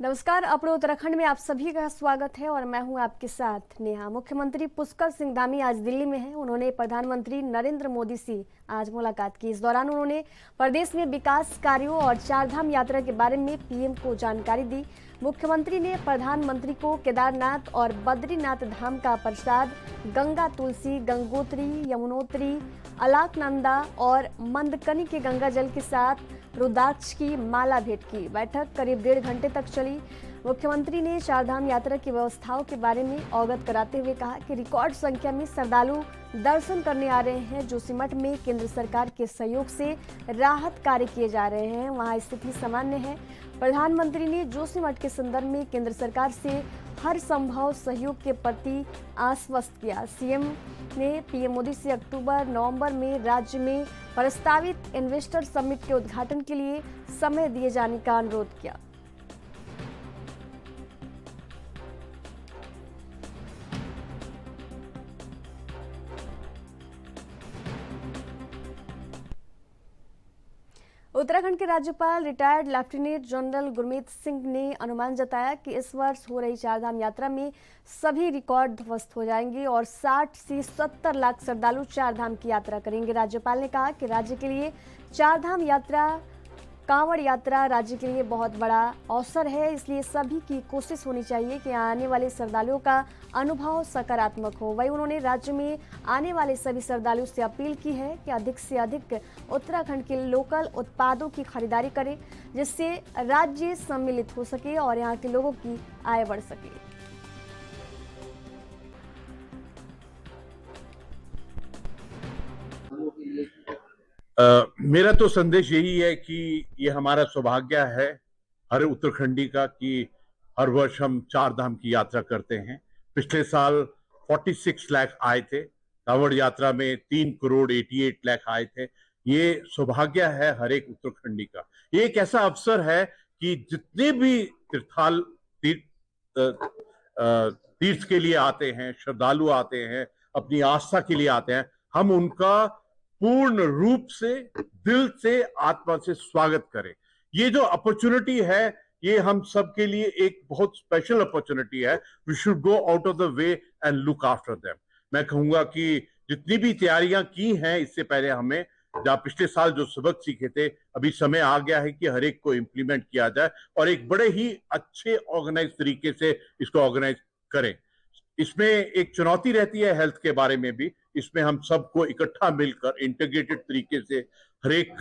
नमस्कार। अपने उत्तराखंड में आप सभी का स्वागत है और मैं हूं आपके साथ नेहा। मुख्यमंत्री पुष्कर सिंह धामी आज दिल्ली में हैं। उन्होंने प्रधानमंत्री नरेंद्र मोदी से आज मुलाकात की। इस दौरान उन्होंने प्रदेश में विकास कार्यों और चारधाम यात्रा के बारे में पीएम को जानकारी दी। मुख्यमंत्री ने प्रधानमंत्री को केदारनाथ और बद्रीनाथ धाम का प्रसाद, गंगा तुलसी, गंगोत्री, यमुनोत्री, अलकनंदा और मंदकनी के गंगा जल के साथ रुद्राक्ष की माला भेंट की। बैठक करीब 1.5 घंटे तक चली। मुख्यमंत्री ने चारधाम यात्रा की व्यवस्थाओं के बारे में अवगत कराते हुए कहा कि रिकॉर्ड संख्या में श्रद्धालु दर्शन करने आ रहे हैं। जोशीमठ में केंद्र सरकार के सहयोग से राहत कार्य किए जा रहे हैं, वहां स्थिति सामान्य है। प्रधानमंत्री ने जोशीमठ के संदर्भ में केंद्र सरकार से हर संभव सहयोग के प्रति आश्वस्त किया। सीएम ने पीएम मोदी से अक्टूबर-नवंबर में राज्य में प्रस्तावित इन्वेस्टर समिट के उद्घाटन के लिए समय दिए जाने का अनुरोध किया। उत्तराखंड के राज्यपाल retired lieutenant general Gurmeet Singh ने अनुमान जताया कि इस वर्ष हो रही चारधाम यात्रा में सभी रिकॉर्ड ध्वस्त हो जाएंगे और 60 से 70 लाख श्रद्धालु चारधाम की यात्रा करेंगे। राज्यपाल ने कहा कि राज्य के लिए चारधाम यात्रा, कांवड़ यात्रा राज्य के लिए बहुत बड़ा अवसर है, इसलिए सभी की कोशिश होनी चाहिए कि आने वाले श्रद्धालुओं का अनुभव सकारात्मक हो। वहीं उन्होंने राज्य में आने वाले सभी श्रद्धालुओं से अपील की है कि अधिक से अधिक उत्तराखंड के लोकल उत्पादों की खरीदारी करें, जिससे राज्य सम्मिलित हो सके और यहाँ के लोगों की आय बढ़ सके। मेरा तो संदेश यही है कि ये हमारा सौभाग्य है हर उत्तराखंडी का कि हर वर्ष हम चारधाम की यात्रा करते हैं। पिछले साल 46 लाख आए थे, कांवड़ यात्रा में 3 करोड़ 88 लाख आए थे। ये सौभाग्य है हर एक उत्तराखंडी का। ये एक ऐसा अवसर है कि जितने भी तीर्थ के लिए आते हैं, श्रद्धालु आते हैं, अपनी आस्था के लिए आते हैं, हम उनका पूर्ण रूप से, दिल से, आत्मा से स्वागत करें। ये जो अपॉर्चुनिटी है, ये हम सब के लिए एक बहुत स्पेशल अपॉर्चुनिटी है। We should go out of the way and look after them. मैं कहूंगा कि जितनी भी तैयारियां की हैं इससे पहले, हमें जहां पिछले साल जो सबक सीखे थे, अभी समय आ गया है कि हर एक को इम्प्लीमेंट किया जाए और एक बड़े ही अच्छे ऑर्गेनाइज तरीके से इसको ऑर्गेनाइज करें। इसमें एक चुनौती रहती है हेल्थ के बारे में भी। इसमें हम सबको इकट्ठा मिलकर इंटीग्रेटेड तरीके से हर एक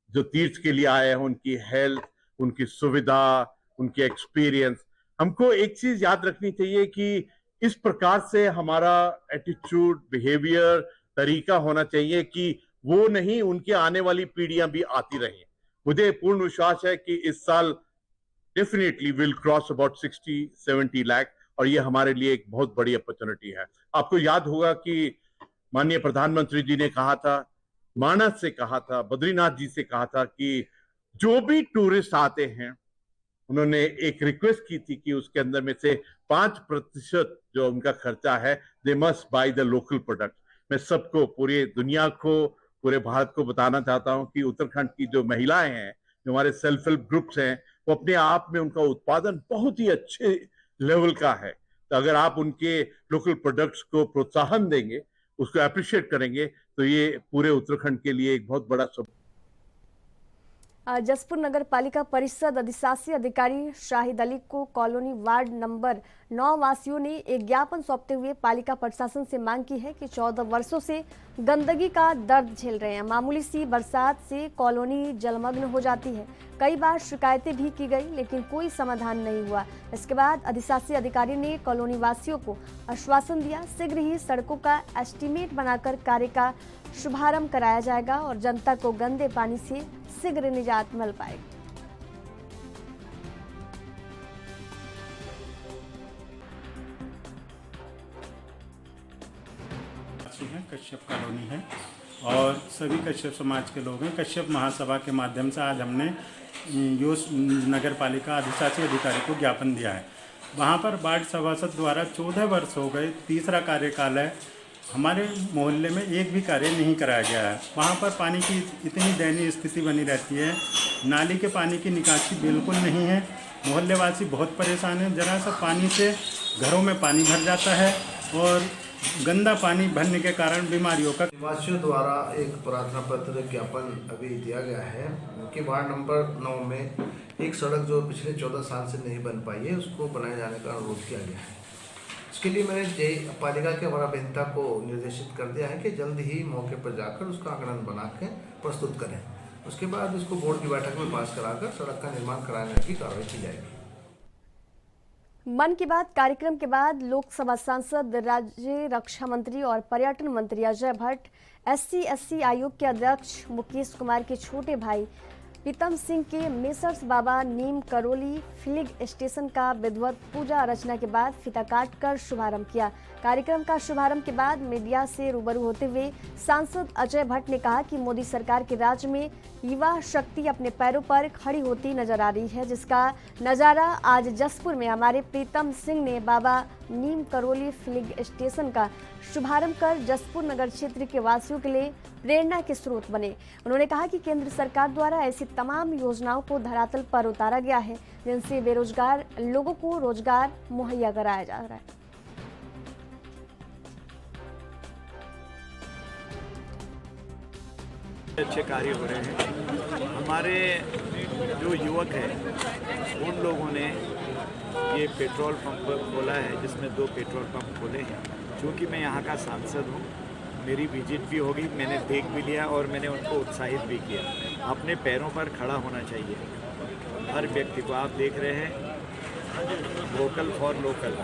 जो तीर्थ के लिए आए हैं उनकी हेल्थ, उनकी सुविधा, उनके एक्सपीरियंस, हमको एक चीज याद रखनी चाहिए कि इस प्रकार से हमारा एटीट्यूड, बिहेवियर, तरीका होना चाहिए कि वो नहीं, उनके आने वाली पीढ़ियां भी आती रहें। मुझे पूर्ण विश्वास है कि इस साल definitely will cross about 60-70 lakh और ये हमारे लिए एक बहुत बड़ी अपॉर्चुनिटी है। आपको याद होगा कि माननीय प्रधानमंत्री जी ने कहा था, मानस से कहा था, बद्रीनाथ जी से कहा था कि जो भी टूरिस्ट आते हैं, उन्होंने एक रिक्वेस्ट की थी कि उसके अंदर में से 5% जो उनका खर्चा है, they must by the local product. मैं सबको, पूरी दुनिया को, पूरे भारत को बताना चाहता हूं कि उत्तराखंड की जो महिलाएं हैं, जो हमारे सेल्फ हेल्प ग्रुप्स हैं, वो अपने आप में उनका उत्पादन बहुत ही अच्छे लेवल का है। तो अगर आप उनके लोकल प्रोडक्ट्स को प्रोत्साहन देंगे, उसको अप्रिशिएट करेंगे, तो ये पूरे उत्तराखंड के लिए एक बहुत बड़ा जसपुर नगर पालिका परिषद अधिशासी अधिकारी शाहिद अली को कॉलोनी वार्ड नंबर 9 वासियों ने एक ज्ञापन सौंपते हुए पालिका प्रशासन से मांग की है कि 14 वर्षों से गंदगी का दर्द झेल रहे हैं। मामूली सी बरसात से कॉलोनी जलमग्न हो जाती है। कई बार शिकायतें भी की गई, लेकिन कोई समाधान नहीं हुआ। इसके बाद अधिशासी अधिकारी ने कॉलोनी वासियों को आश्वासन दिया, शीघ्र ही सड़कों का एस्टीमेट बनाकर कार्य का शुभारंभ कराया जाएगा और जनता को गंदे पानी से शीघ्र निजात मिल पाएगी। कश्यप कॉलोनी है और सभी कश्यप समाज के लोग हैं। कश्यप महासभा के माध्यम से आज हमने योश नगर पालिका अधिशासी अधिकारी को ज्ञापन दिया है। वहाँ पर वार्ड सभासद द्वारा 14 वर्ष हो गए, तीसरा कार्यकाल है, हमारे मोहल्ले में एक भी कार्य नहीं कराया गया है। वहाँ पर पानी की इतनी दयनीय स्थिति बनी रहती है, नाली के पानी की निकासी बिल्कुल नहीं है मोहल्लेवासी बहुत परेशान हैं। जरा सा पानी से घरों में पानी भर जाता है और गंदा पानी भरने के कारण बीमारियों का। निवासियों द्वारा एक प्रार्थना पत्र ज्ञापन अभी दिया गया है कि वार्ड नंबर 9 में एक सड़क जो पिछले 14 साल से नहीं बन पाई है उसको बनाए जाने का अनुरोध किया गया है। इसके लिए मैंने पालिका के हमारा अभियंता को निर्देशित कर दिया है कि जल्द ही मौके पर जाकर उसका आंकड़न बना के प्रस्तुत करें। उसके बाद उसको बोर्ड की बैठक में पास कराकर सड़क का निर्माण कराने की कार्रवाई की जाएगी। मन की बात कार्यक्रम के बाद लोकसभा सांसद, राज्य रक्षा मंत्री और पर्यटन मंत्री अजय भट्ट, SC/SC आयोग के अध्यक्ष मुकेश कुमार के छोटे भाई प्रीतम सिंह के मेसर्स बाबा नीम करोली फिलिंग स्टेशन का विधिवत पूजा अर्चना के बाद फीता काट कर शुभारंभ किया। कार्यक्रम का शुभारंभ के बाद मीडिया से रूबरू होते हुए सांसद अजय भट्ट ने कहा कि मोदी सरकार के राज्य में युवा शक्ति अपने पैरों पर खड़ी होती नजर आ रही है, जिसका नजारा आज जसपुर में हमारे प्रीतम सिंह ने बाबा नीम करोली फिलिंग स्टेशन का शुभारंभ कर जसपुर नगर क्षेत्र के वासियों के लिए प्रेरणा के स्रोत बने। उन्होंने कहा कि केंद्र सरकार द्वारा ऐसी तमाम योजनाओं को धरातल पर उतारा गया है जिनसे बेरोजगार लोगों को रोजगार मुहैया कराया जा रहा है। अच्छे कार्य हो रहे हैं। हमारे जो युवक हैं उन लोगों ने ये पेट्रोल पंप खोला है जिसमें 2 पेट्रोल पंप खोले हैं। क्योंकि मैं यहाँ का सांसद हूँ, मेरी विजिट भी होगी, मैंने देख भी लिया और मैंने उनको उत्साहित भी किया। अपने पैरों पर खड़ा होना चाहिए हर व्यक्ति को। आप देख रहे हैं वोकल फॉर लोकल,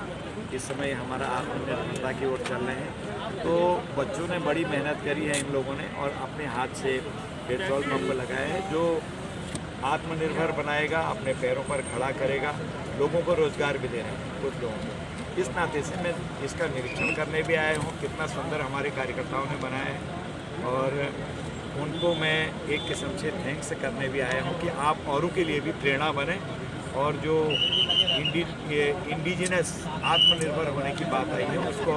इस समय हमारा आत्मनिर्भरता की ओर चल रहे हैं। तो बच्चों ने बड़ी मेहनत करी है इन लोगों ने और अपने हाथ से पेट्रोल पंप लगाए हैं जो आत्मनिर्भर बनाएगा, अपने पैरों पर खड़ा करेगा, लोगों को रोजगार भी दे रहे हैं कुछ लोगों को। इस नाते से मैं इसका निरीक्षण करने भी आया हूँ, कितना सुंदर हमारे कार्यकर्ताओं ने बनाया है और उनको मैं एक किस्म से थैंक्स करने भी आया हूँ कि आप औरों के लिए भी प्रेरणा बने और जो इंडिजिनस आत्मनिर्भर होने की बात आई है उसको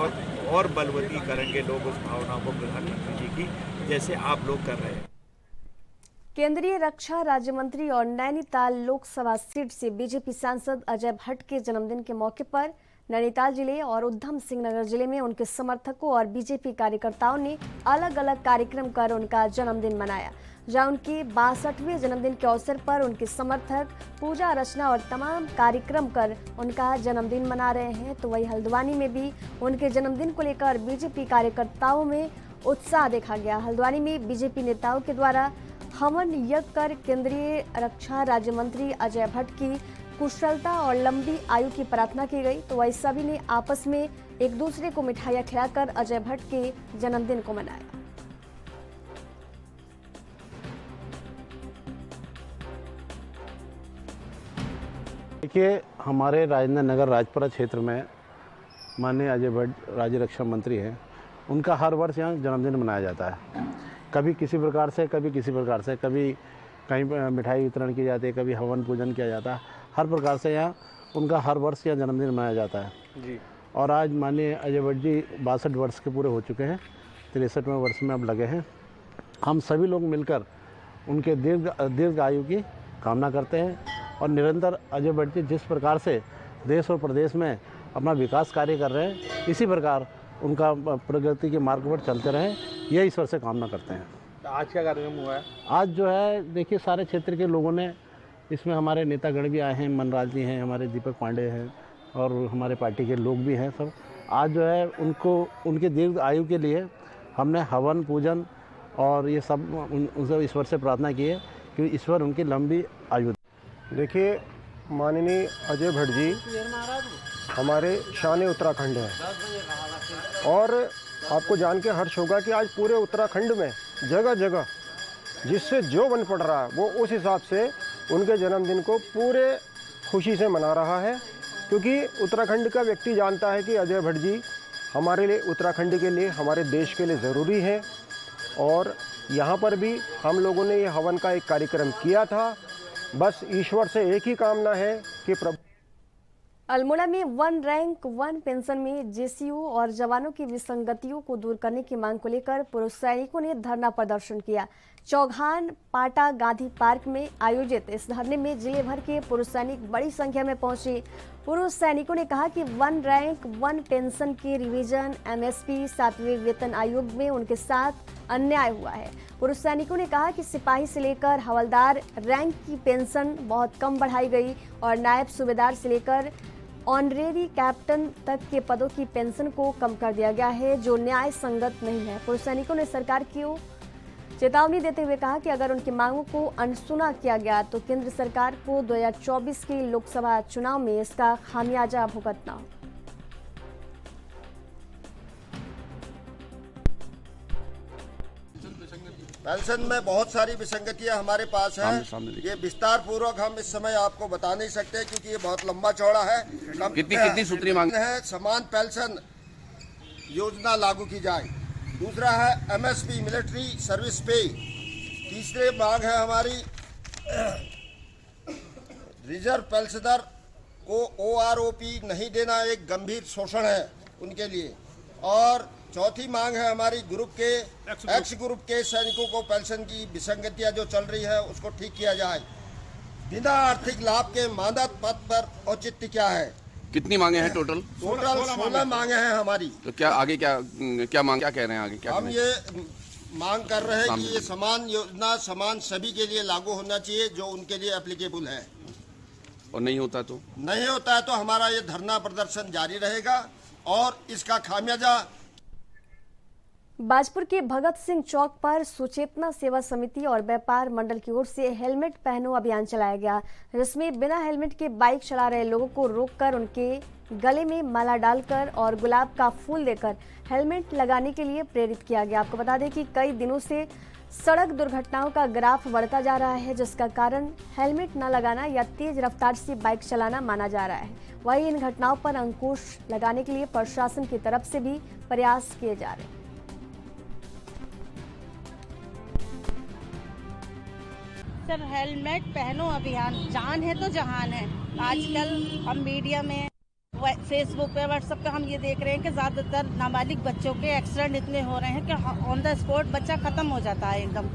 और बलवती करेंगे लोग उस भावनाओं को प्रधानमंत्री जी की, जैसे आप लोग कर रहे हैं। केंद्रीय रक्षा राज्य मंत्री और नैनीताल लोकसभा सीट से बीजेपी सांसद अजय भट्ट के जन्मदिन के मौके पर नैनीताल जिले और उधम सिंह नगर जिले में उनके समर्थकों और बीजेपी कार्यकर्ताओं ने अलग अलग कार्यक्रम कर उनका जन्मदिन मनाया। जहां उनके 62वें जन्मदिन के अवसर पर उनके समर्थक पूजा अर्चना और तमाम कार्यक्रम कर उनका जन्मदिन मना रहे हैं, तो वही हल्द्वानी में भी उनके जन्मदिन को लेकर बीजेपी कार्यकर्ताओं में उत्साह देखा गया। हल्द्वानी में बीजेपी नेताओं के द्वारा हवन यज्ञ कर केंद्रीय रक्षा राज्य मंत्री अजय भट्ट की कुशलता और लंबी आयु की प्रार्थना की गई, तो वही सभी ने आपस में एक दूसरे को मिठाइयां खिलाकर अजय भट्ट के जन्मदिन को मनाया। देखिए, हमारे राजेंद्र नगर राजपुरा क्षेत्र में माननीय अजय भट्ट राज्य रक्षा मंत्री हैं, उनका हर वर्ष यहाँ जन्मदिन मनाया जाता है। कभी किसी प्रकार से, कभी किसी प्रकार से, कभी कहीं मिठाई वितरण की जाती है, कभी हवन पूजन किया जाता है। हर प्रकार से यहाँ उनका हर वर्ष यहाँ जन्मदिन मनाया जाता है जी। और आज माननीय अजय भट्ट जी 62 वर्ष के पूरे हो चुके हैं, 63वें वर्ष में अब लगे हैं। हम सभी लोग मिलकर उनके दीर्घ आयु की कामना करते हैं और निरंतर अजय भट्ट जी जिस प्रकार से देश और प्रदेश में अपना विकास कार्य कर रहे हैं, इसी प्रकार उनका प्रगति के मार्ग पर चलते रहें, यह ईश्वर से कामना करते हैं। आज क्या कार्यक्रम हुआ है? आज जो है देखिए, सारे क्षेत्र के लोगों ने, इसमें हमारे नेतागण भी आए हैं, मनराज जी हैं, हमारे दीपक पांडे हैं और हमारे पार्टी के लोग भी हैं सब। आज जो है उनको उनके दीर्घ आयु के लिए हमने हवन पूजन और ये सब उनसे ईश्वर से प्रार्थना की है कि ईश्वर उनकी लंबी आयु। देखिए, माननीय अजय भट्ट जी हमारे शान उत्तराखंड हैं और आपको जान के हर्ष होगा कि आज पूरे उत्तराखंड में जगह जगह जिससे जो बन पड़ रहा है वो उस हिसाब से उनके जन्मदिन को पूरे खुशी से मना रहा है, क्योंकि उत्तराखंड का व्यक्ति जानता है कि अजय भट्ट जी हमारे लिए, उत्तराखंड के लिए, हमारे देश के लिए ज़रूरी है। और यहाँ पर भी हम लोगों ने ये हवन का एक कार्यक्रम किया था। बस ईश्वर से एक ही कामना है कि प्रभु। अल्मोड़ा में 1 रैंक 1 पेंशन में जेसीयू और जवानों की विसंगतियों को दूर करने की मांग को लेकर पूर्व सैनिकों ने धरना प्रदर्शन किया। चौघान पाटा गांधी पार्क में आयोजित इस धरने में जिले भर के पुरुष सैनिक बड़ी संख्या में पहुंचे। पुरुष सैनिकों ने कहा कि 1 रैंक 1 पेंशन के रिवीजन एमएसपी 7वें वेतन आयोग में उनके साथ अन्याय हुआ है। पुरुष सैनिकों ने कहा कि सिपाही से लेकर हवलदार रैंक की पेंशन बहुत कम बढ़ाई गई और नायब सूबेदार से लेकर ऑनरेरी कैप्टन तक के पदों की पेंशन को कम कर दिया गया है, जो न्याय संगत नहीं है। पुरुष सैनिकों ने सरकार को चेतावनी देते हुए कहा कि अगर उनकी मांगों को अनसुना किया गया तो केंद्र सरकार को 2024 के लोकसभा चुनाव में इसका खामियाजा भुगतना हो। पेंशन में बहुत सारी विसंगतियां हमारे पास हैं। ये विस्तार पूर्वक हम इस समय आपको बता नहीं सकते क्योंकि ये बहुत लंबा चौड़ा है। कितनी सूत्री मांग है? समान पेंशन योजना लागू की जाए। दूसरा है एमएसपी मिलिट्री सर्विस पे। तीसरे मांग है हमारी रिजर्व पेंशनर को ओआरओपी नहीं देना एक गंभीर शोषण है उनके लिए। और चौथी मांग है हमारी ग्रुप के एक्स ग्रुप के सैनिकों को पेंशन की विसंगतियां जो चल रही है उसको ठीक किया जाए। बिना आर्थिक लाभ के मानद पद पर औचित्य क्या है? कितनी मांगे हैं टोटल? 16 मांगे हैं हमारी। तो क्या आगे क्या मांग क्या कह रहे हैं आगे क्या? हम ये मांग कर रहे हैं कि ये समान योजना समान सभी के लिए लागू होना चाहिए जो उनके लिए एप्लीकेबल है। और नहीं होता तो? नहीं होता है तो हमारा ये धरना प्रदर्शन जारी रहेगा और इसका खामियाजा। बाजपुर के भगत सिंह चौक पर सुचेतना सेवा समिति और व्यापार मंडल की ओर से हेलमेट पहनो अभियान चलाया गया, जिसमें बिना हेलमेट के बाइक चला रहे लोगों को रोककर उनके गले में माला डालकर और गुलाब का फूल देकर हेलमेट लगाने के लिए प्रेरित किया गया। आपको बता दें कि कई दिनों से सड़क दुर्घटनाओं का ग्राफ बढ़ता जा रहा है, जिसका कारण हेलमेट न लगाना या तेज रफ्तार से बाइक चलाना माना जा रहा है। वहीं इन घटनाओं पर अंकुश लगाने के लिए प्रशासन की तरफ से भी प्रयास किए जा रहे हैं। सर, हेलमेट पहनो अभियान जान है तो जहान है। आजकल हम मीडिया में फेसबुक पे व्हाट्सएप पे हम ये देख रहे हैं कि ज़्यादातर नाबालिग बच्चों के एक्सीडेंट इतने हो रहे हैं कि ऑन द स्पॉट बच्चा ख़त्म हो जाता है एकदम।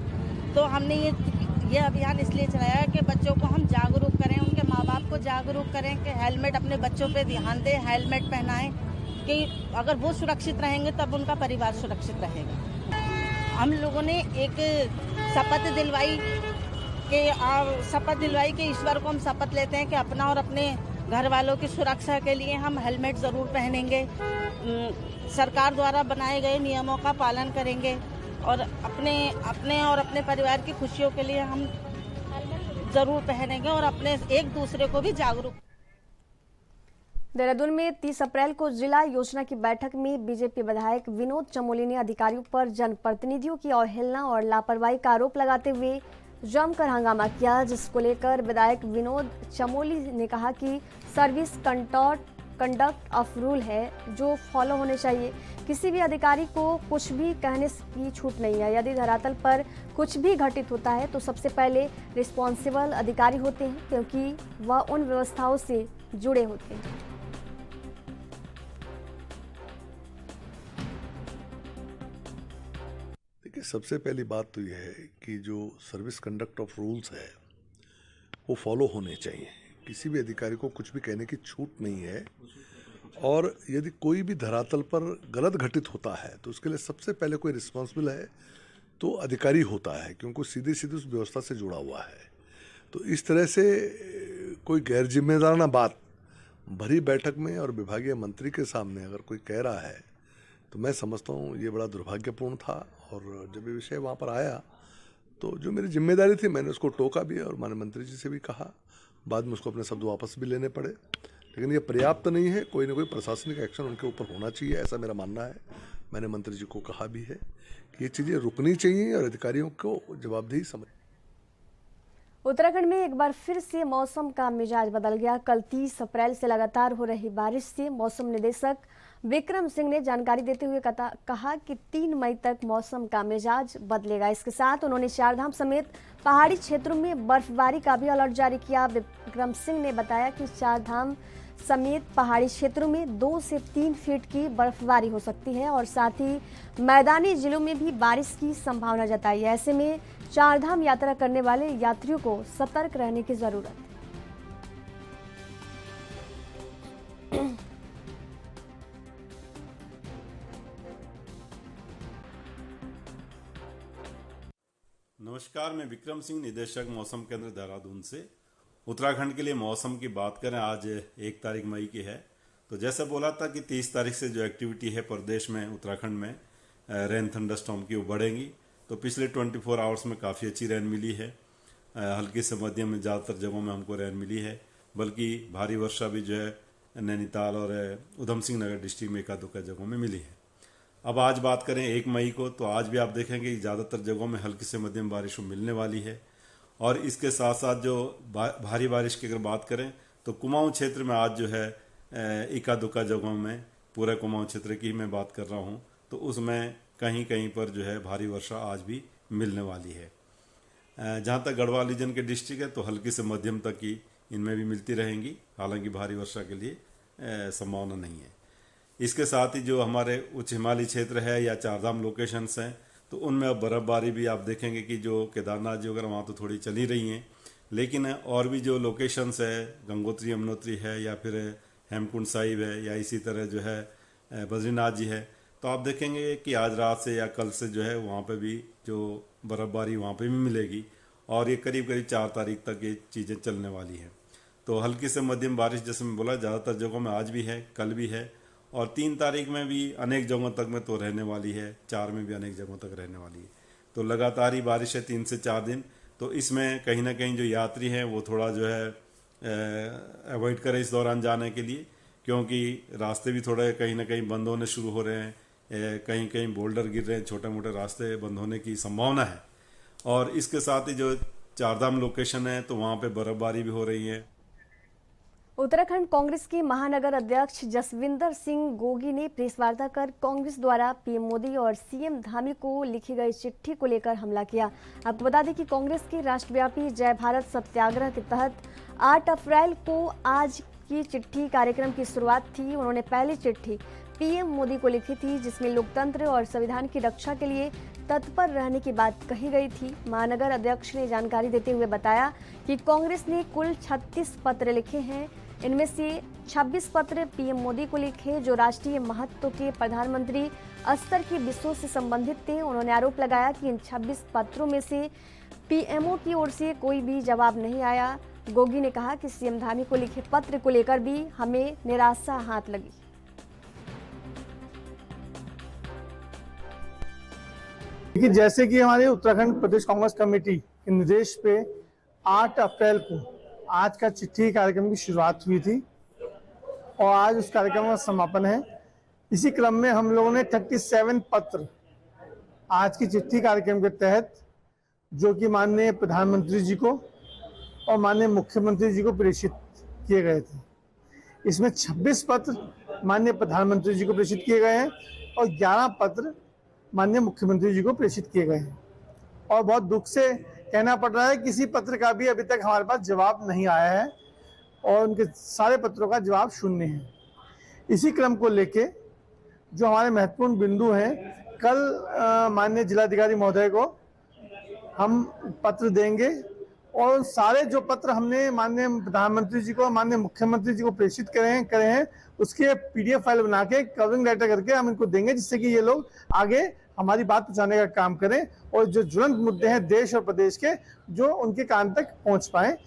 तो हमने ये अभियान इसलिए चलाया है कि बच्चों को हम जागरूक करें, उनके माँ बाप को जागरूक करें कि हेलमेट अपने बच्चों पे ध्यान दें, हेलमेट पहनाएं कि अगर वो सुरक्षित रहेंगे तब उनका परिवार सुरक्षित रहेगा। हम लोगों ने एक शपथ दिलवाई कि ईश्वर को हम शपथ लेते हैं कि अपना और अपने घर वालों की सुरक्षा के लिए हम हेलमेट ज़रूर पहनेंगे, सरकार द्वारा बनाए गए नियमों का पालन करेंगे और अपने और अपने परिवार की खुशियों के लिए हम ज़रूर पहनेंगे और अपने एक दूसरे को भी जागरूक। देहरादून में 30 अप्रैल को जिला योजना की बैठक में बीजेपी विधायक विनोद चमोली ने अधिकारियों पर जनप्रतिनिधियों की अवहेलना और लापरवाही का आरोप लगाते हुए जमकर हंगामा किया, जिसको लेकर विधायक विनोद चमोली ने कहा कि सर्विस कंडक्ट ऑफ रूल है जो फॉलो होने चाहिए। किसी भी अधिकारी को कुछ भी कहने की छूट नहीं है। यदि धरातल पर कुछ भी घटित होता है तो सबसे पहले रिस्पॉन्सिबल अधिकारी होते हैं, क्योंकि वह उन व्यवस्थाओं से जुड़े होते हैं। सबसे पहली बात तो यह है कि जो सर्विस कंडक्ट ऑफ रूल्स है वो फॉलो होने चाहिए। किसी भी अधिकारी को कुछ भी कहने की छूट नहीं है और यदि कोई भी धरातल पर गलत घटित होता है तो उसके लिए सबसे पहले कोई रिस्पॉन्सिबल है तो अधिकारी होता है, क्योंकि सीधे सीधे उस व्यवस्था से जुड़ा हुआ है। तो इस तरह से कोई गैर जिम्मेदाराना बात भरी बैठक में और विभागीय मंत्री के सामने अगर कोई कह रहा है तो मैं समझता हूँ ये बड़ा दुर्भाग्यपूर्ण था। और जब ये विषय वहाँ पर आया तो जो मेरी जिम्मेदारी थी मैंने उसको टोका भी और माननीय मंत्री जी से भी कहा। बाद में उसको अपने शब्द वापस भी लेने पड़े, लेकिन ये पर्याप्त नहीं है। कोई ना कोई प्रशासनिक एक्शन उनके ऊपर होना चाहिए, ऐसा मेरा मानना है। मैंने मंत्री जी को कहा भी है कि ये चीज़ें रुकनी चाहिए और अधिकारियों को जवाबदेही समझ। उत्तराखंड में एक बार फिर से मौसम का मिजाज बदल गया। कल 30 अप्रैल से लगातार हो रही बारिश से मौसम निदेशक विक्रम सिंह ने जानकारी देते हुए कहा कि 3 मई तक मौसम का मिजाज बदलेगा। इसके साथ उन्होंने चारधाम समेत पहाड़ी क्षेत्रों में बर्फबारी का भी अलर्ट जारी किया। विक्रम सिंह ने बताया कि चारधाम समेत पहाड़ी क्षेत्रों में 2 से 3 फीट की बर्फबारी हो सकती है और साथ ही मैदानी जिलों में भी बारिश की संभावना जताई है। ऐसे में चारधाम यात्रा करने वाले यात्रियों को सतर्क रहने की जरूरत है। नमस्कार, मैं विक्रम सिंह, निदेशक मौसम केंद्र देहरादून से। उत्तराखंड के लिए मौसम की बात करें, आज 1 तारीख मई की है। तो जैसे बोला था कि 30 तारीख से जो एक्टिविटी है प्रदेश में, उत्तराखंड में रेन थंडरस्टॉर्म की वो बढ़ेंगी। तो पिछले 24 आवर्स में काफ़ी अच्छी रेन मिली है। हल्की से मध्यम में ज़्यादातर जगहों में हमको रेन मिली है, बल्कि भारी वर्षा भी जो है नैनीताल और उधम सिंह नगर डिस्ट्रिक्ट में एका दुक्का जगहों में मिली है। अब आज बात करें 1 मई को, तो आज भी आप देखेंगे कि ज़्यादातर जगहों में हल्की से मध्यम बारिश मिलने वाली है। और इसके साथ साथ जो भारी बारिश की अगर बात करें तो कुमाऊं क्षेत्र में आज जो है इक्का दुक्का जगहों में, पूरे कुमाऊं क्षेत्र की मैं बात कर रहा हूं, तो उसमें कहीं कहीं पर जो है भारी वर्षा आज भी मिलने वाली है। जहां तक गढ़वाल रीजन के डिस्ट्रिक्ट है तो हल्की से मध्यम तक की इनमें भी मिलती रहेंगी, हालांकि भारी वर्षा के लिए संभावना नहीं है। इसके साथ ही जो हमारे उच्च हिमालयी क्षेत्र है या चारधाम लोकेशंस हैं, तो उनमें अब बर्फ़बारी भी आप देखेंगे कि जो केदारनाथ जी वगैरह वहाँ तो थोड़ी चली रही हैं, लेकिन और भी जो लोकेशंस है, गंगोत्री यमुनोत्री है या फिर हेमकुंड साहिब है या इसी तरह जो है बद्रीनाथ जी है, तो आप देखेंगे कि आज रात से या कल से जो है वहाँ पे भी जो बर्फ़बारी वहाँ पे भी मिलेगी और ये करीब करीब 4 तारीख तक ये चीज़ें चलने वाली हैं। तो हल्की से मध्यम बारिश जैसे मैं बोला ज़्यादातर जगहों में आज भी है, कल भी है और 3 तारीख में भी अनेक जगहों तक में तो रहने वाली है, 4 में भी अनेक जगहों तक रहने वाली है। तो लगातार ही बारिश है 3 से 4 दिन। तो इसमें कहीं ना कहीं जो यात्री हैं वो थोड़ा जो है अवॉइड करें इस दौरान जाने के लिए, क्योंकि रास्ते भी थोड़े कहीं ना कहीं बंद होने शुरू हो रहे हैं, कहीं कहीं बोल्डर गिर रहे हैं, छोटे मोटे रास्ते बंद होने की संभावना है। और इसके साथ ही जो चारधाम लोकेशन है तो वहाँ पे बर्फबारी भी हो रही है। उत्तराखंड कांग्रेस के महानगर अध्यक्ष जसविंदर सिंह गोगी ने प्रेस वार्ता कर कांग्रेस द्वारा पीएम मोदी और सीएम धामी को लिखी गई चिट्ठी को लेकर हमला किया। आपको बता दें कि कांग्रेस के राष्ट्रव्यापी जय भारत सत्याग्रह के तहत 8 अप्रैल को आज की चिट्ठी कार्यक्रम की शुरुआत थी। उन्होंने पहली चिट्ठी पीएम मोदी को लिखी थी, जिसमें लोकतंत्र और संविधान की रक्षा के लिए तत्पर रहने की बात कही गई थी। महानगर अध्यक्ष ने जानकारी देते हुए बताया कि कांग्रेस ने कुल 36 पत्र लिखे हैं। इनमें से 26 पत्र पीएम मोदी को लिखे, जो राष्ट्रीय महत्व के प्रधानमंत्री स्तर के विषयों से संबंधित थे। उन्होंने आरोप लगाया कि इन 26 पत्रों में से पीएमओ की ओर से कोई भी जवाब नहीं आया। गोगी ने कहा कि सीएम धामी को लिखे पत्र को लेकर भी हमें निराशा हाथ लगी। देखिए, जैसे कि हमारे उत्तराखंड प्रदेश कांग्रेस कमेटी के निर्देश पे 8 अप्रैल को आज का चिट्ठी कार्यक्रम की शुरुआत हुई थी और आज उस कार्यक्रम का समापन है। इसी क्रम में हम लोगों ने 37 पत्र आज की चिट्ठी कार्यक्रम के तहत, जो कि माननीय प्रधानमंत्री जी को और माननीय मुख्यमंत्री जी को प्रेषित किए गए थे। इसमें 26 पत्र माननीय प्रधानमंत्री जी को प्रेषित किए गए हैं और 11 पत्र माननीय मुख्यमंत्री जी को प्रेषित किए गए हैं। और बहुत दुख से कहना पड़ रहा है, किसी पत्र का भी अभी तक हमारे पास जवाब नहीं आया है और उनके सारे पत्रों का जवाब शून्य है। इसी क्रम को लेके जो हमारे महत्वपूर्ण बिंदु हैं, कल माननीय जिलाधिकारी महोदय को हम पत्र देंगे और सारे जो पत्र हमने माननीय प्रधानमंत्री जी को, माननीय मुख्यमंत्री जी को प्रेषित करे हैं उसके PDF फाइल बना के कवरिंग लेटर करके हम इनको देंगे, जिससे कि ये लोग आगे हमारी बात पहुंचाने का काम करें और जो ज्वलंत मुद्दे हैं देश और प्रदेश के, जो उनके कान तक पहुंच पाए।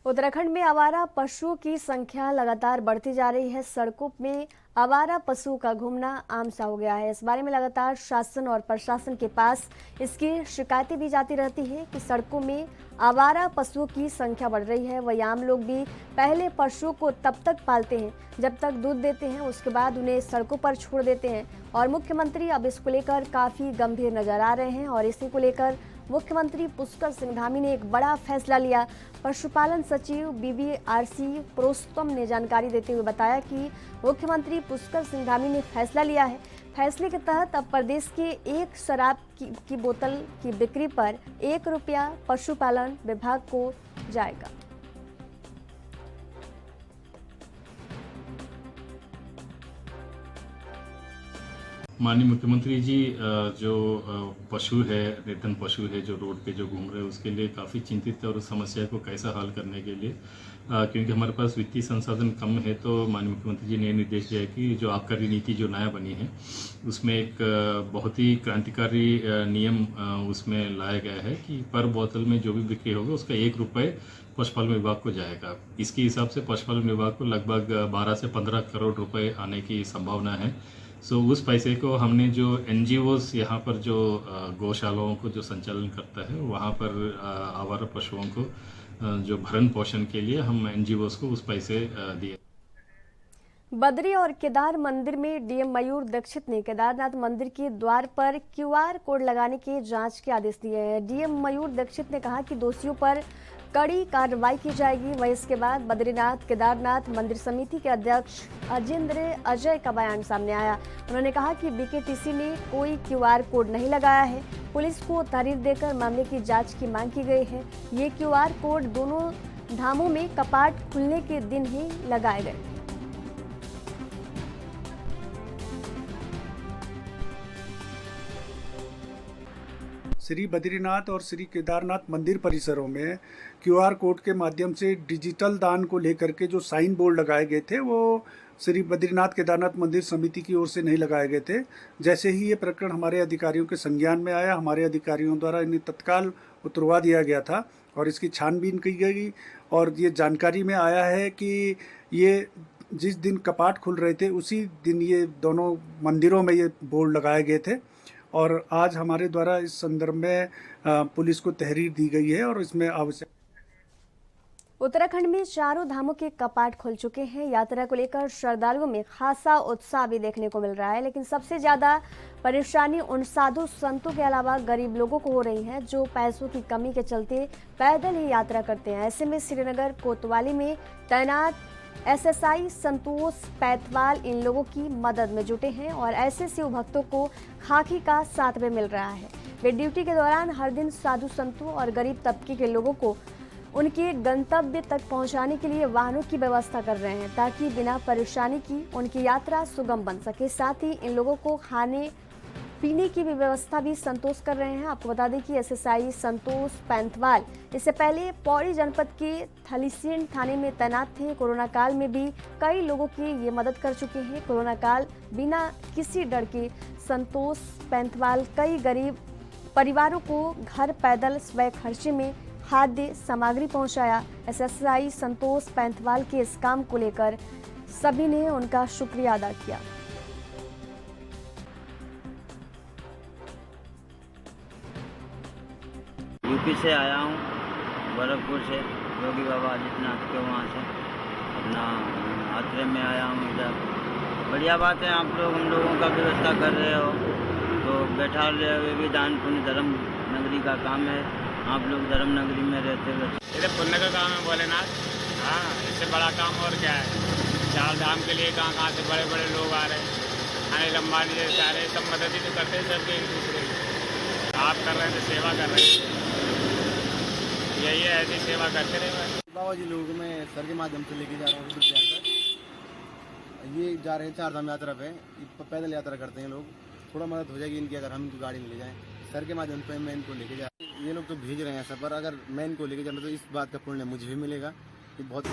उत्तराखंड में आवारा पशुओं की संख्या लगातार बढ़ती जा रही है। सड़कों में आवारा पशुओं का घूमना आम सा हो गया है। इस बारे में लगातार शासन और प्रशासन के पास इसकी शिकायतें भी जाती रहती है कि सड़कों में आवारा पशुओं की संख्या बढ़ रही है। वही आम लोग भी पहले पशुओं को तब तक पालते हैं जब तक दूध देते हैं, उसके बाद उन्हें सड़कों पर छोड़ देते हैं। और मुख्यमंत्री अब इसको लेकर काफ़ी गंभीर नजर आ रहे हैं और इसी को लेकर मुख्यमंत्री पुष्कर सिंह धामी ने एक बड़ा फैसला लिया। पशुपालन सचिव BBRC पुरुषोत्तम ने जानकारी देते हुए बताया कि मुख्यमंत्री पुष्कर सिंह धामी ने फैसला लिया है। फैसले के तहत अब प्रदेश के एक शराब की बोतल की बिक्री पर 1 रुपया पशुपालन विभाग को जाएगा। माननीय मुख्यमंत्री जी जो पशु है, निर्धन पशु है जो रोड पे जो घूम रहे हैं, उसके लिए काफ़ी चिंतित है और उस समस्या को कैसा हल करने के लिए क्योंकि हमारे पास वित्तीय संसाधन कम है, तो माननीय मुख्यमंत्री जी ने निर्देश दिया है कि जो आबकारी नीति जो नया बनी है उसमें एक बहुत ही क्रांतिकारी नियम उसमें लाया गया है कि पर बोतल में जो भी बिक्री होगा उसका 1 रुपये पशुपालन विभाग को जाएगा। इसके हिसाब से पशुपालन विभाग को लगभग 12 से 15 करोड़ रुपए आने की संभावना है। सो उस पैसे को हमने जो NGOs यहाँ पर जो गौशालाओं को जो संचालन करता है वहाँ पर आवारा पशुओं को जो भरण पोषण के लिए हम NGOs को उस पैसे दिए। बद्री और केदार मंदिर में डीएम मयूर दीक्षित ने केदारनाथ मंदिर के द्वार पर QR कोड लगाने के जांच के आदेश दिए हैं। डीएम मयूर दीक्षित ने कहा कि दोषियों पर कड़ी कार्रवाई की जाएगी। वहीं इसके बाद बद्रीनाथ केदारनाथ मंदिर समिति के अध्यक्ष अजिंद्र अजय का बयान सामने आया। उन्होंने कहा कि BKTC ने कोई QR कोड नहीं लगाया है। पुलिस को तहरीर देकर मामले की जांच की मांग की गई है। ये QR कोड दोनों धामों में कपाट खुलने के दिन ही लगाए गए। श्री बद्रीनाथ और श्री केदारनाथ मंदिर परिसरों में QR कोड के माध्यम से डिजिटल दान को लेकर के जो साइन बोर्ड लगाए गए थे वो श्री बद्रीनाथ केदारनाथ मंदिर समिति की ओर से नहीं लगाए गए थे। जैसे ही ये प्रकरण हमारे अधिकारियों के संज्ञान में आया, हमारे अधिकारियों द्वारा इन्हें तत्काल उतरवा दिया गया था और इसकी छानबीन की गई और ये जानकारी में आया है कि ये जिस दिन कपाट खुल रहे थे उसी दिन ये दोनों मंदिरों में ये बोर्ड लगाए गए थे और आज हमारे द्वारा इस संदर्भ में पुलिस को तहरीर दी गई है और इसमें आवश्यक। उत्तराखंड में चारों धामों के कपाट खुल चुके हैं। यात्रा को लेकर श्रद्धालुओं में खासा उत्साह भी देखने को मिल रहा है, लेकिन सबसे ज्यादा परेशानी उन साधु संतों के अलावा गरीब लोगों को हो रही है जो पैसों की कमी के चलते पैदल ही यात्रा करते हैं। ऐसे में श्रीनगर कोतवाली में तैनात SSI संतोष पैथवाल इन लोगों की मदद में जुटे हैं और ऐसे शिव भक्तों को खाकी का साथ में मिल रहा है। वे ड्यूटी के दौरान हर दिन साधु संतों और गरीब तबके के लोगों को उनके गंतव्य तक पहुंचाने के लिए वाहनों की व्यवस्था कर रहे हैं ताकि बिना परेशानी की उनकी यात्रा सुगम बन सके। साथ ही इन लोगों को खाने पीने की भी व्यवस्था भी संतोष कर रहे हैं। आपको बता दें कि SSI संतोष पैंथवाल इससे पहले पौड़ी जनपद के थलीसीन थाने में तैनात थे। कोरोना काल में भी कई लोगों की ये मदद कर चुके हैं। कोरोना काल बिना किसी डर के संतोष पैंथवाल कई गरीब परिवारों को घर पैदल स्वयं खर्चे में खाद्य सामग्री पहुंचाया। SSI संतोष पैंथवाल के इस काम को लेकर सभी ने उनका शुक्रिया अदा किया। यूपी से आया हूँ, गोरखपुर से, योगी बाबा आदित्यनाथ के वहाँ से अपना यात्रा में आया हूँ इधर। बढ़िया बात है, आप लोग हम लोगों का व्यवस्था कर रहे हो तो बैठा रहे हुए भी दान पुण्य धर्म नगरी का काम है। आप लोग धर्म नगरी में रहते हुए इधर पुण्य का काम है भोलेनाथ। हाँ, इससे बड़ा काम और क्या है। 4 धाम के लिए कहाँ से बड़े बड़े लोग आ रहे हैं, अनिल अंबानी जैसे सारे सब मदद ही तो करते हैं सबके एक दूसरे की। आप कर रहे हैं तो सेवा कर रहे हैं, यही है, ऐसी सेवा करते रहे। बाबा जी लोगों में सर के माध्यम से लेके जा रहा हूँ। ये जा रहे हैं 4 धाम यात्रा पे, पैदल यात्रा करते हैं लोग। थोड़ा मदद हो जाएगी इनकी अगर हम इनकी गाड़ी में ले जाएं। सर के माध्यम से मैं इनको लेके जा, ये लोग तो भेज रहे हैं सफर, अगर मैं इनको लेके जाऊँ तो इस बात का पुण्य मुझे भी मिलेगा। ये बहुत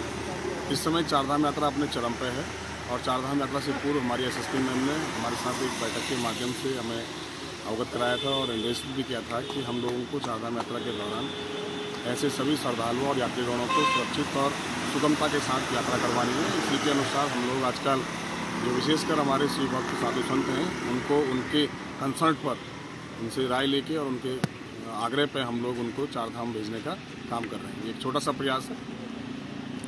इस समय 4 धाम यात्रा अपने चरम पे है और 4 धाम यात्रा से पूर्व हमारी SSP मैम ने हमारे साथ एक बैठक के माध्यम से हमें अवगत कराया था और निर्देश भी किया था कि हम लोगों को 4 धाम यात्रा के दौरान ऐसे सभी श्रद्धालुओं और यात्रीगणों को सुरक्षित और सुगमता के साथ यात्रा करवानी है। इसी के अनुसार हम लोग आजकल जो विशेषकर हमारे शिव भक्त साधु संत हैं उनको उनके कंसर्ट पर उनसे राय लेके और उनके आग्रह पे हम लोग उनको 4 धाम भेजने का काम कर रहे हैं। एक छोटा सा प्रयास है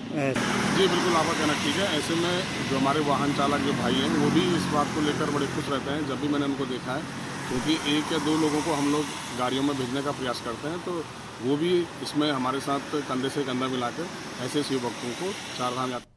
जी, बिल्कुल आपका कहना ठीक है। ऐसे में जो हमारे वाहन चालक जो भाई हैं वो भी इस बात को लेकर बड़े खुश रहते हैं जब भी मैंने उनको देखा है, क्योंकि 1 या 2 लोगों को हम लोग गाड़ियों में भेजने का प्रयास करते हैं तो वो भी इसमें हमारे साथ कंधे से कंधा मिलाकर ऐसे शिव भक्तों को 4 धाम यात्रा।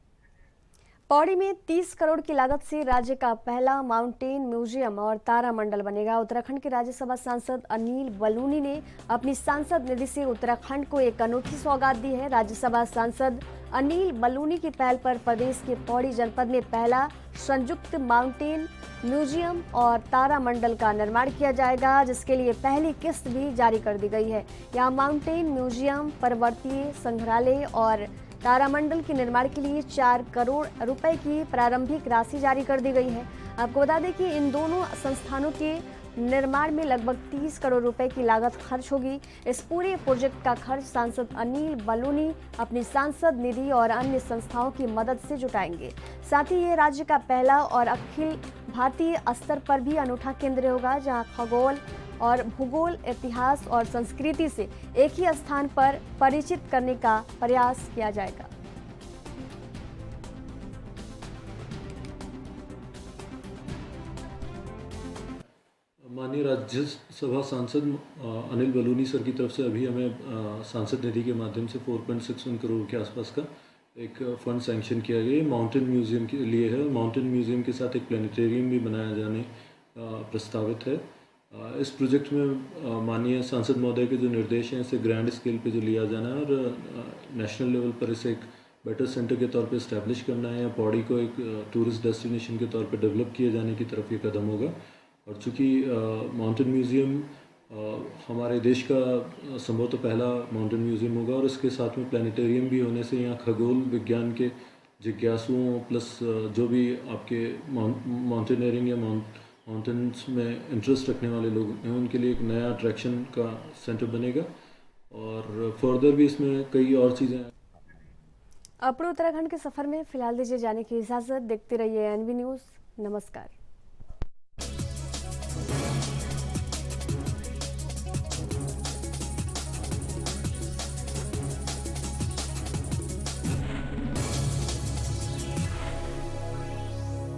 पौड़ी में 30 करोड़ की लागत से राज्य का पहला माउंटेन म्यूजियम और तारामंडल बनेगा। उत्तराखंड के राज्यसभा सांसद अनिल बलूनी ने अपनी सांसद निधि से उत्तराखंड को एक अनूठी सौगात दी है। राज्यसभा सांसद अनिल बलूनी की पहल पर प्रदेश के पौड़ी जनपद में पहला संयुक्त माउंटेन म्यूजियम और तारामंडल का निर्माण किया जाएगा, जिसके लिए पहली किस्त भी जारी कर दी गई है। यहाँ माउंटेन म्यूजियम, पर्वतीय संग्रहालय और तारामंडल के निर्माण के लिए 4 करोड़ रुपए की प्रारंभिक राशि जारी कर दी गई है। आपको बता दें कि इन दोनों संस्थानों के निर्माण में लगभग 30 करोड़ रुपए की लागत खर्च होगी। इस पूरे प्रोजेक्ट का खर्च सांसद अनिल बलूनी अपनी सांसद निधि और अन्य संस्थाओं की मदद से जुटाएंगे। साथ ही ये राज्य का पहला और अखिल भारतीय स्तर पर भी अनूठा केंद्र होगा, जहां खगोल और भूगोल, इतिहास और संस्कृति से एक ही स्थान पर परिचित करने का प्रयास किया जाएगा। माननीय राज्यसभा सांसद अनिल बलूनी सर की तरफ से अभी हमें सांसद निधि के माध्यम से 4.61 करोड़ के आसपास का एक फंड सैंक्शन किया गया। माउंटेन म्यूजियम के लिए है। माउंटेन म्यूजियम के साथ एक प्लानिटेरियम भी बनाया जाने प्रस्तावित है। इस प्रोजेक्ट में माननीय सांसद महोदय के जो निर्देश हैं इसे ग्रैंड स्केल पे जो लिया जाना है और नेशनल लेवल पर इसे एक बेटर सेंटर के तौर पे इस्टेब्लिश करना है या पौड़ी को एक टूरिस्ट डेस्टिनेशन के तौर पे डेवलप किए जाने की तरफ ये कदम होगा। और चूँकि माउंटेन म्यूज़ियम हमारे देश का संभवतः पहला माउंटेन म्यूज़ियम होगा और इसके साथ में प्लानिटेरियम भी होने से यहाँ खगोल विज्ञान के जिज्ञासुओं प्लस जो भी आपके माउंटेनियरिंग या माउंटेन्स में इंटरेस्ट रखने वाले लोग हैं उनके लिए एक नया अट्रैक्शन का सेंटर बनेगा। और फर्दर भी इसमें कई और चीज़ें हैं। अपने उत्तराखंड के सफर में फिलहाल दीजिए जाने की इजाज़त। देखते रहिए NV न्यूज़। नमस्कार।